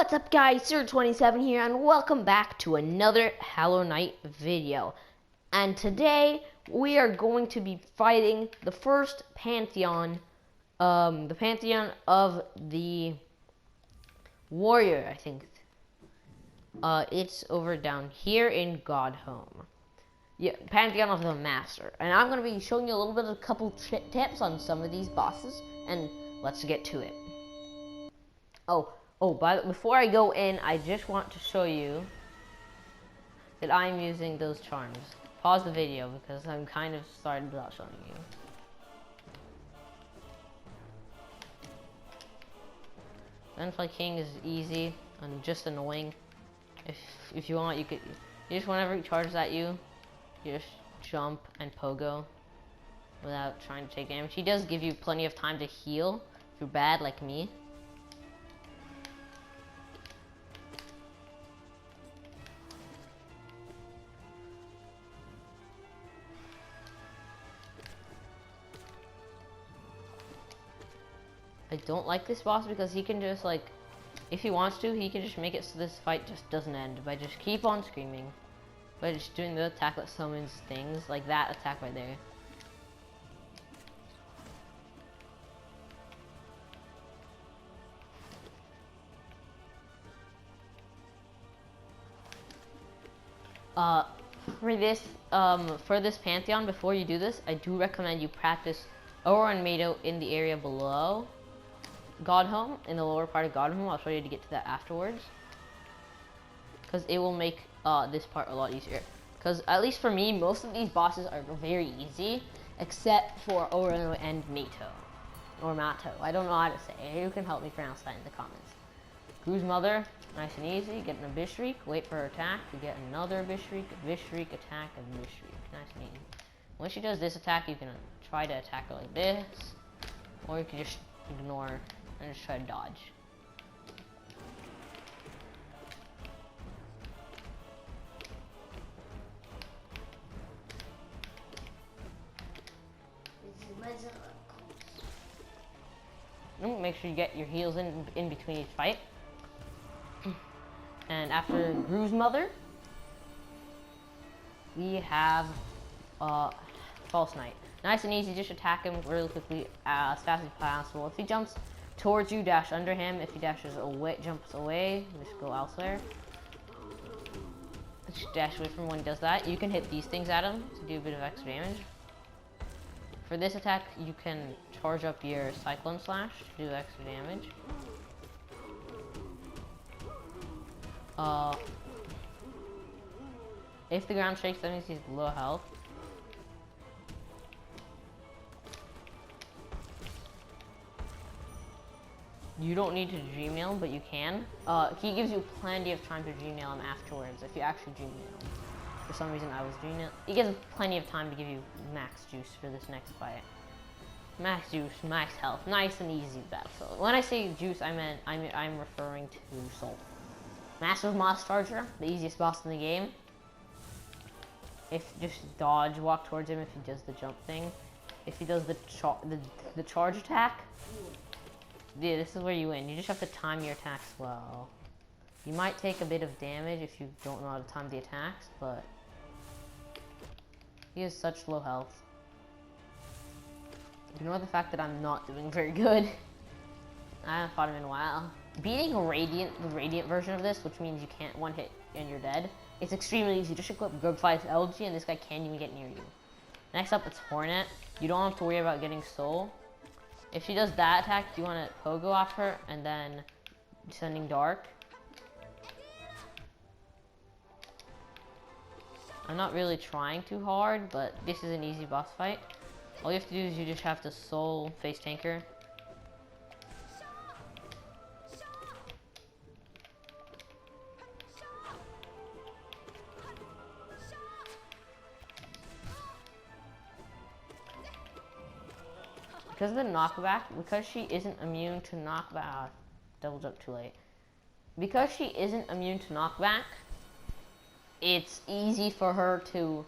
What's up guys, Sir27 here and welcome back to another Hollow Knight video. And today we are going to be fighting the first pantheon, the pantheon of the warrior, I think. It's over down here in Godhome. Yeah, pantheon of the master. And I'm going to be showing you a little bit of a couple tips on some of these bosses, and let's get to it. Before I go in, I just want to show you that I'm using those charms. Pause the video because I'm kind of started without showing you. Gunfly King is easy and just annoying. If you want, you just whenever he charges at you, you just jump and pogo without trying to take damage. He does give you plenty of time to heal if you're bad like me. I don't like this boss because he can just, like, if he wants to, he can just make it so this fight just doesn't end by just keep on screaming. By just doing the attack that summons things, like that attack right there. For this pantheon, before you do this, I do recommend you practice Aurora and MATO in the area below Godhome, in the lower part of Godhome. I'll show you to get to that afterwards, because it will make this part a lot easier. Because at least for me, most of these bosses are very easy, except for Aurora and MATO, or MATO. I don't know how to say it. You can help me pronounce that in the comments. Gru's Mother, nice and easy. Get an Abyss Shriek, wait for her attack, you get another Abyss Shriek, attack, Abyss Shriek. Nice and easy. When she does this attack, you can try to attack her like this, or you can just ignore and just try to dodge. Make sure you get your heals in between each fight. And after Gru's Mother, we have False Knight. Nice and easy, just attack him really quickly as fast as possible. If he jumps towards you, dash under him. If he dashes away, jumps away, just go elsewhere. Just dash away from when he does that. You can hit these things at him to do a bit of extra damage. For this attack, you can charge up your Cyclone Slash to do extra damage. If the ground shakes, that means he's low health. You don't need to Gmail him, but you can. He gives you plenty of time to Gmail him afterwards, if you actually Gmail him. For some reason, I was Gmail. He gives plenty of time to give you max juice for this next fight. Max juice, max health, nice and easy battle. So when I say juice, I'm referring to soul. Massive Moss Charger, the easiest boss in the game. If just dodge, walk towards him if he does the jump thing. If he does the charge attack, yeah, this is where you win. You just have to time your attacks well. You might take a bit of damage if you don't know how to time the attacks, but he has such low health. Ignore the fact that I'm not doing very good. I haven't fought him in a while. Beating the Radiant version of this, which means you can't one hit and you're dead, it's extremely easy. Just equip Grubfly's LG and this guy can't even get near you. Next up, it's Hornet. You don't have to worry about getting soul. If she does that attack, you want to pogo off her and then Descending Dark. I'm not really trying too hard, but this is an easy boss fight. All you have to do is you just have to soul face tanker. Because of the knockback, because she isn't immune to knockback, double jump too late. Because she isn't immune to knockback, it's easy for her to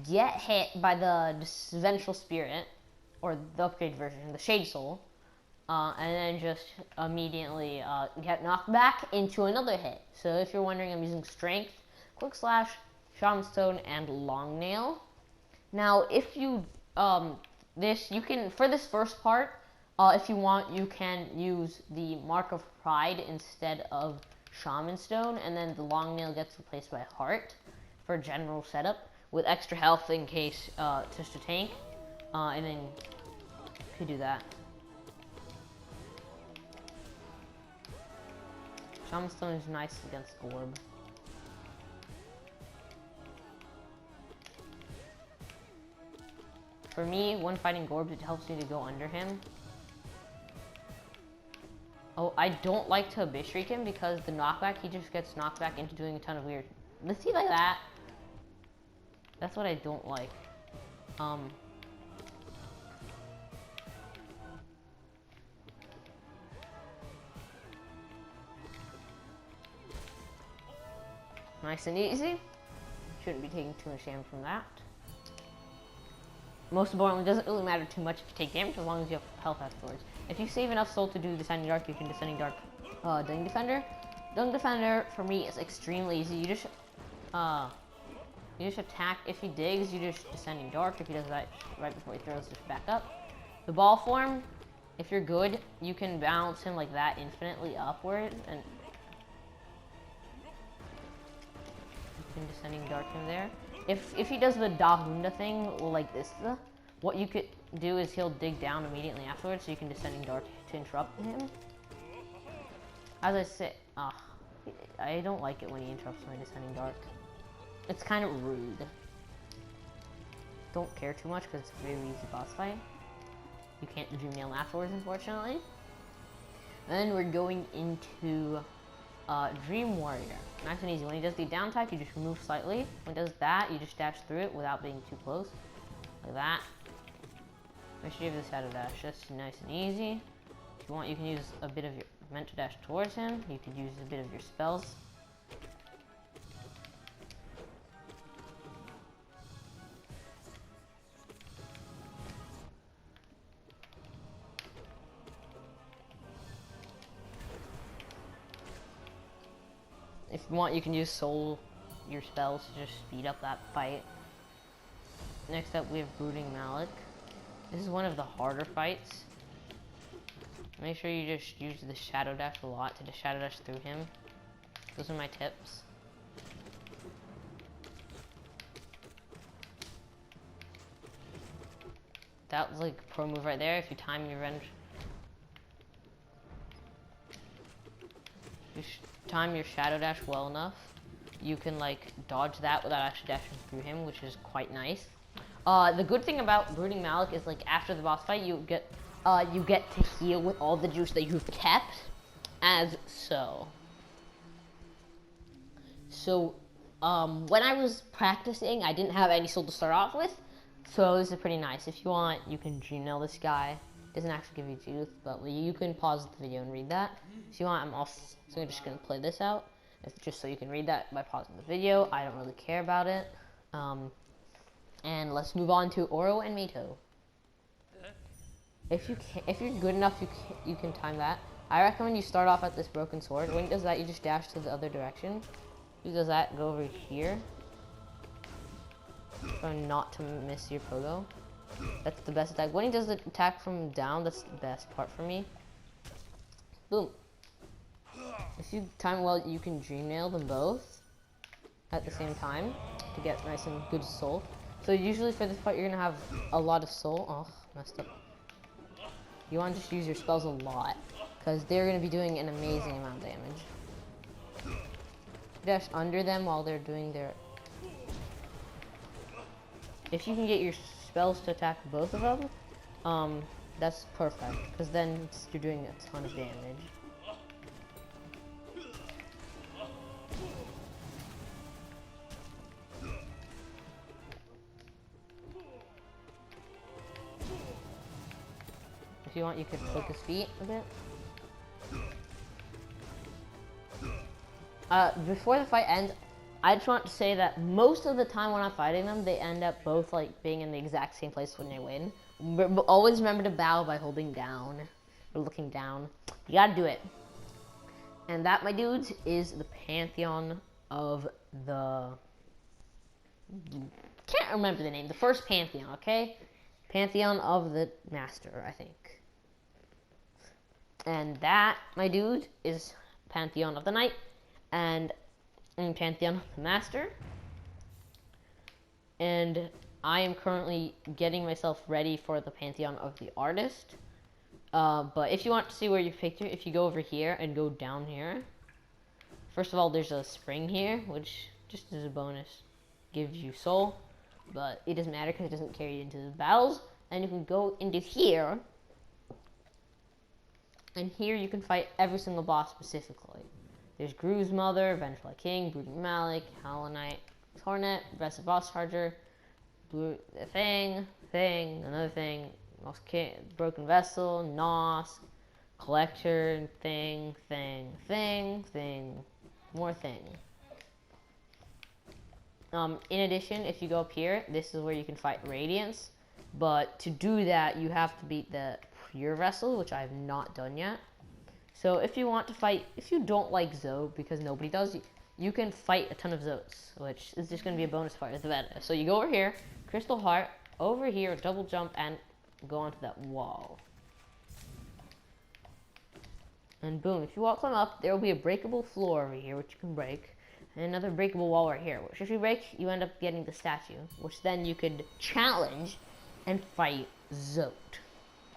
get hit by the Vengeful Spirit, or the upgrade version, the Shade Soul, and then just immediately get knocked back into another hit. So if you're wondering, I'm using Strength, Quick Slash, Shaman Stone, and Long Nail. Now, if you you can, for this first part, if you want, you can use the Mark of Pride instead of Shaman Stone, and then the Long Nail gets replaced by Heart for general setup with extra health in case just to tank, and then you do that. Shaman Stone is nice against Orb. For me, when fighting Gorbs, it helps me to go under him. Oh, I don't like to Abyss Shriek him because the knockback, he just gets knocked back into doing a ton of weird... Let's see like that. That's what I don't like. Nice and easy. Shouldn't be taking too much damage from that. Most importantly, it doesn't really matter too much if you take damage as long as you have health afterwards. If you save enough soul to do Descending Dark, you can Descending Dark Dung Defender. Dung Defender, for me, is extremely easy. You just attack. If he digs, you just Descending Dark. If he does that right before he throws, just back up. The ball form, if you're good, you can bounce him like that infinitely upward, and you can Descending Dark him there. If he does the Dahunda thing like this, what you could do is he'll dig down immediately afterwards, so you can Descending Dark to interrupt him. As I say, I don't like it when he interrupts my Descending Dark. It's kind of rude. Don't care too much because it's a very easy boss fight. You can't Dream Nail afterwards, unfortunately. And then we're going into Dream Warrior. Nice and easy. When he does the down type, you just move slightly. When he does that, you just dash through it without being too close. Like that. Make sure you have the shadow dash. That's nice and easy. If you want, you can use a bit of your meant to dash towards him. You could use a bit of your spells. If you want, you can use your spells to just speed up that fight. Next up, we have Brooding Malik. This is one of the harder fights. Make sure you just use the Shadow Dash a lot to just Shadow Dash through him. Those are my tips. That was like a pro move right there. If you time your rend, time your Shadow Dash well enough, you can like dodge that without actually dashing through him, which is quite nice. The good thing about Brooding Malik is like after the boss fight, you get to heal with all the juice that you've kept, as so. So, when I was practicing, I didn't have any soul to start off with, so this is pretty nice. If you want, you can Dream Nail this guy. Doesn't actually give you juice, but you can pause the video and read that. If you want, I'm also just gonna play this out, just so you can read that by pausing the video. I don't really care about it. And let's move on to Oro and Mato. If you're good enough, you can time that. I recommend you start off at this broken sword. When he does that, you just dash to the other direction. He does that, go over here. Try not to miss your pogo. That's the best attack. When he does the attack from down, that's the best part for me. Boom. If you time well, you can Dream Nail them both at the same time to get nice and good soul. So usually for this fight, you're gonna have a lot of soul. Oh, messed up. You want to just use your spells a lot, because they're gonna be doing an amazing amount of damage. Dash under them while they're doing their... If you can get your spells to attack both of them, that's perfect, because then you're doing a ton of damage. If you want, you could flick his feet a bit. Before the fight ends, I just want to say that most of the time when I'm fighting them, they end up both like being in the exact same place when they win. But always remember to bow by holding down. or looking down. You gotta do it. And that, my dudes, is the pantheon of the... Can't remember the name. The first pantheon, okay? Pantheon of the Master, I think. And that, my dude, is Pantheon of the Knight and Pantheon of the Master. And I am currently getting myself ready for the Pantheon of the Artist. But if you want to see where you picked it, if you go over here and go down here, first of all, there's a spring here, which just is a bonus. Gives you soul, but it doesn't matter because it doesn't carry you into the battles. And you can go into here, and here you can fight every single boss specifically. There's Gru's Mother, Vengeful King, Brooding Malik, Hollow Knight, Hornet, Aggressive Boss Charger, Thing, another thing, Broken Vessel, Nos, Collector, Thing, more Thing. In addition, if you go up here, this is where you can fight Radiance. But to do that, you have to beat the Pure Vessel, which I have not done yet. So if you want to fight, if you don't like ZOTE, because nobody does, you can fight a ton of ZOTEs, which is just going to be a bonus part of the meta. So you go over here, Crystal Heart, over here, double jump, and go onto that wall. And boom, if you climb up, there will be a breakable floor over here, which you can break. And another breakable wall right here, which if you break, you end up getting the statue, which then you could challenge and fight ZOTE.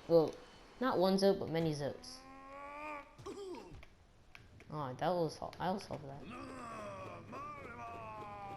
Well, not one ZOTE, but many ZOTEs. Oh, that was I was solve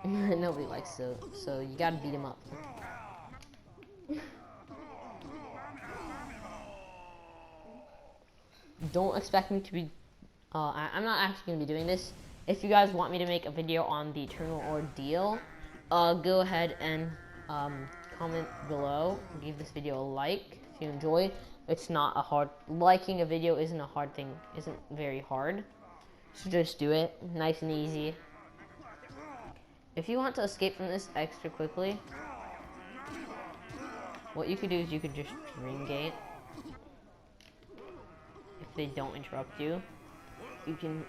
that. Nobody likes ZOTE, so you gotta beat him up. Don't expect me to be... I'm not actually going to be doing this. If you guys want me to make a video on the Eternal Ordeal, go ahead and comment below. Give this video a like if you enjoy. It's not a hard... Liking a video isn't a hard thing. Isn't very hard. So just do it. Nice and easy. If you want to escape from this extra quickly, what you could do is you could just Dream Gate. If they don't interrupt you, you can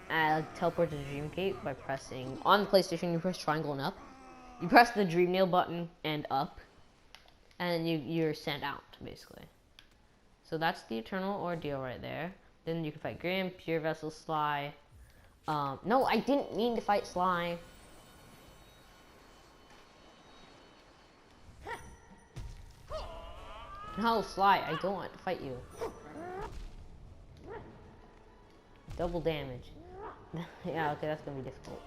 teleport to the Dream Gate by pressing, on the PlayStation, you press triangle and up. You press the Dream Nail button and up, and you're sent out, basically. So that's the Eternal Ordeal right there. Then you can fight Grim, Pure Vessel, Sly. No, I didn't mean to fight Sly. No, Sly, I don't want to fight you. Double damage. Yeah, okay, that's gonna be difficult.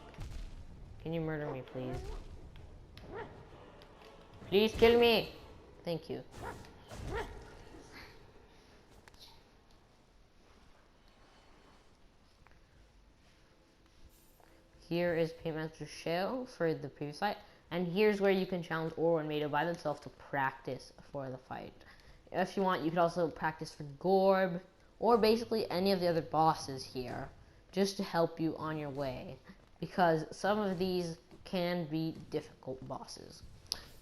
Can you murder me, please? Please kill me! Thank you. Here is Paintmaster's Shell for the previous fight. And here's where you can challenge Oro and MATO by themselves to practice for the fight. If you want, you could also practice for Gorb, or basically any of the other bosses here, just to help you on your way. Because some of these can be difficult bosses.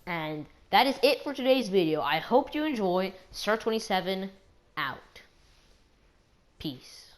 And that is it for today's video. I hope you enjoy. Star27 out. Peace.